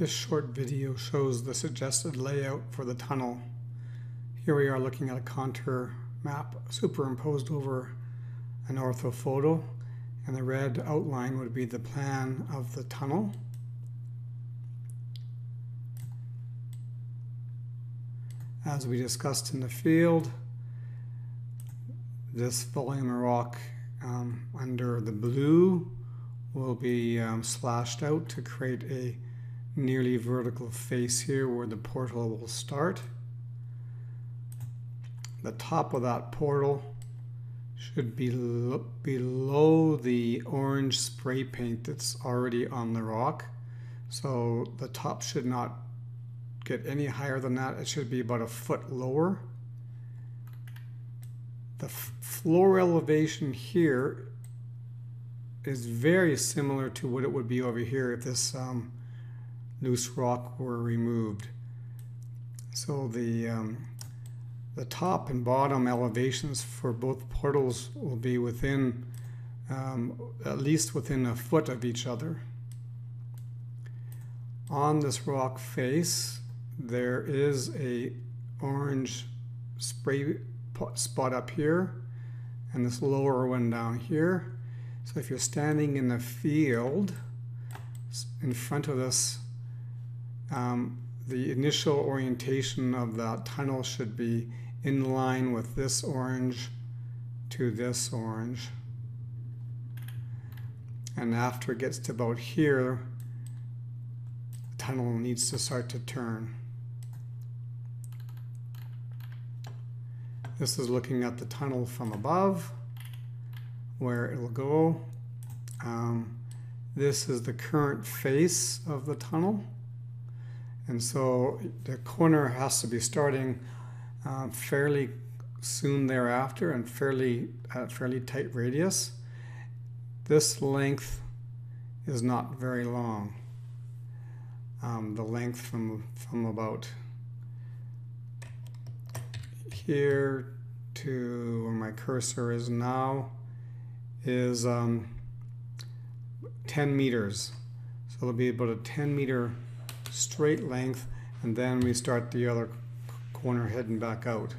This short video shows the suggested layout for the tunnel. Here we are looking at a contour map superimposed over an ortho photo, and the red outline would be the plan of the tunnel. As we discussed in the field, this volume of rock under the blue will be slashed out to create a nearly vertical face here where the portal will start. The top of that portal should be below the orange spray paint that's already on the rock. So the top should not get any higher than that. It should be about a foot lower. The floor elevation here is very similar to what it would be over here if this loose rock were removed. So the top and bottom elevations for both portals will be within at least within a foot of each other. On this rock face there is a orange spray spot up here and this lower one down here. So if you're standing in the field in front of this, the initial orientation of that tunnel should be in line with this orange to this orange. And after it gets to about here, the tunnel needs to start to turn. This is looking at the tunnel from above, where it will go. This is the current face of the tunnel. And so the corner has to be starting fairly soon thereafter and at fairly tight radius. This length is not very long. The length from about here to where my cursor is now is 10 meters. So it'll be about a 10-meter straight length, and then we start the other corner heading back out.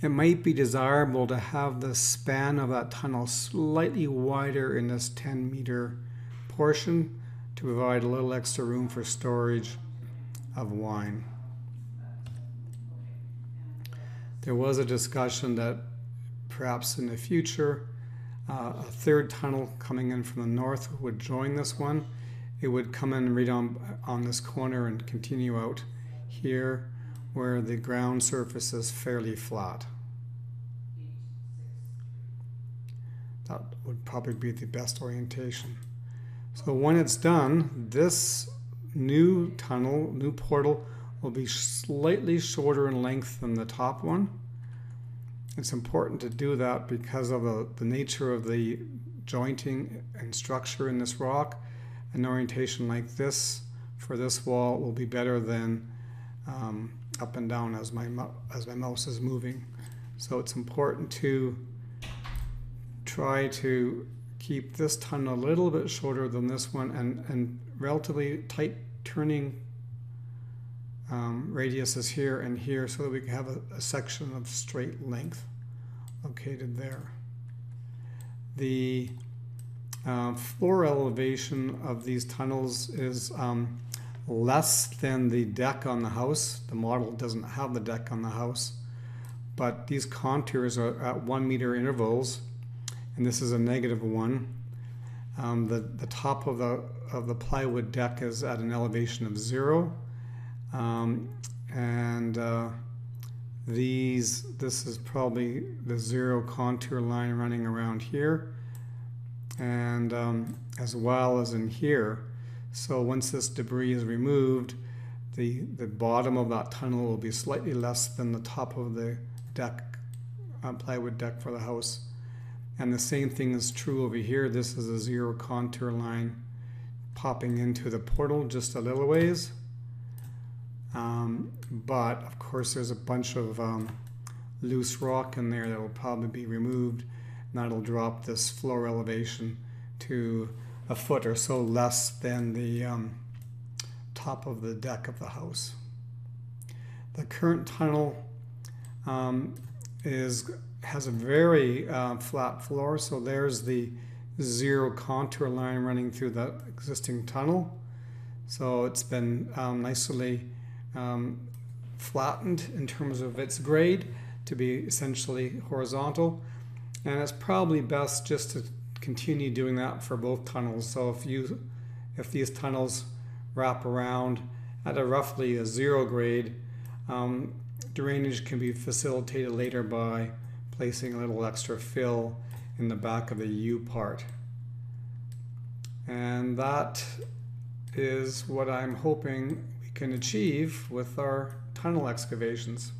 It might be desirable to have the span of that tunnel slightly wider in this 10-meter portion to provide a little extra room for storage of wine. There was a discussion that perhaps in the future a third tunnel coming in from the north would join this one. It would come in right on this corner and continue out here where the ground surface is fairly flat. That would probably be the best orientation. So when it's done, this new tunnel, new portal, will be slightly shorter in length than the top one. It's important to do that because of the nature of the jointing and structure in this rock. An orientation like this for this wall will be better than up and down as my mouse is moving. So it's important to try to keep this tunnel a little bit shorter than this one and relatively tight turning radiuses here and here so that we can have a section of straight length located there. The floor elevation of these tunnels is less than the deck on the house. The model doesn't have the deck on the house, but these contours are at 1 meter intervals, and this is a -1. The top of the plywood deck is at an elevation of 0, this is probably the 0 contour line running around here, and as well as in here. So once this debris is removed, the bottom of that tunnel will be slightly less than the top of the deck, plywood deck for the house. And the same thing is true over here. This is a 0 contour line popping into the portal just a little ways. But of course there's a bunch of loose rock in there that will probably be removed, and that'll drop this floor elevation to a foot or so less than the top of the deck of the house. The current tunnel has a very flat floor, so there's the zero contour line running through the existing tunnel. So it's been nicely flattened in terms of its grade to be essentially horizontal, and it's probably best just to continue doing that for both tunnels. So if these tunnels wrap around at a roughly a zero grade, drainage can be facilitated later by placing a little extra fill in the back of the U part. And that is what I'm hoping we can achieve with our tunnel excavations.